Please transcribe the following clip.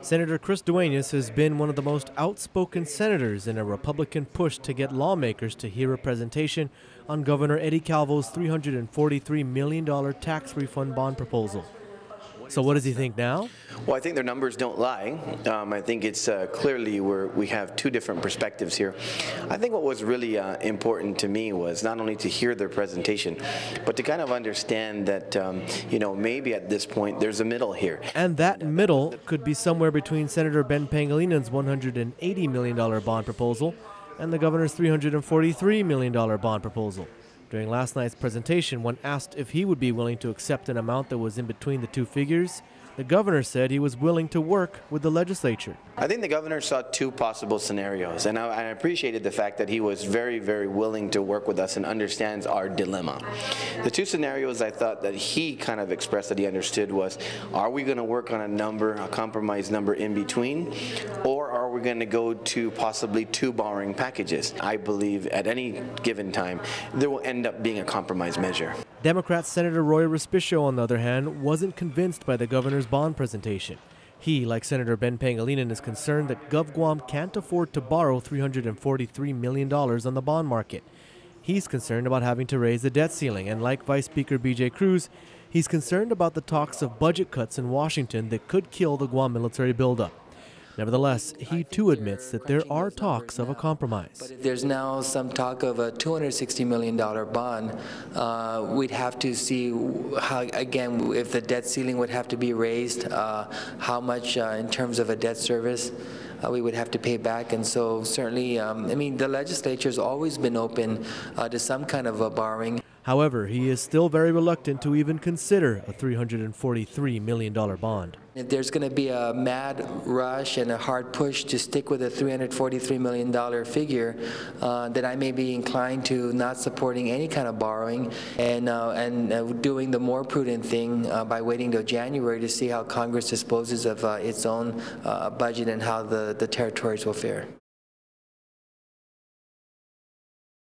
Senator Chris Duenas has been one of the most outspoken senators in a Republican push to get lawmakers to hear a presentation on Governor Eddie Calvo's $343 million tax refund bond proposal. So what does he think now? Well, I think their numbers don't lie. I think it's clearly we have two different perspectives here. I think what was really important to me was not only to hear their presentation, but to kind of understand that, maybe at this point there's a middle here. And that middle could be somewhere between Senator Ben Pangalinan's $180 million bond proposal and the governor's $343 million bond proposal. During last night's presentation, when asked if he would be willing to accept an amount that was in between the two figures, the governor said he was willing to work with the legislature. I think the governor saw two possible scenarios, and I appreciated the fact that he was very, very willing to work with us and understands our dilemma. The two scenarios I thought that he kind of expressed that he understood was, are we going to work on a compromise number in between, or are we going to go to possibly two borrowing packages? I believe at any given time there will end up being a compromise measure. Democrat Senator Roy Respicio, on the other hand, wasn't convinced by the governor's bond presentation. He, like Senator Ben Pangilinan, is concerned that GovGuam can't afford to borrow $343 million on the bond market. He's concerned about having to raise the debt ceiling, and like Vice Speaker BJ Cruz, he's concerned about the talks of budget cuts in Washington that could kill the Guam military buildup. Nevertheless, he too admits that there are talks of a compromise. But if there's now some talk of a $260 million bond, we'd have to see how, again, if the debt ceiling would have to be raised, how much in terms of a debt service we would have to pay back. And so certainly, the legislature's always been open to some kind of a borrowing. However, he is still very reluctant to even consider a $343 million bond. If there's going to be a mad rush and a hard push to stick with a $343 million figure, then I may be inclined to not supporting any kind of borrowing and doing the more prudent thing by waiting till January to see how Congress disposes of its own budget and how the territories will fare.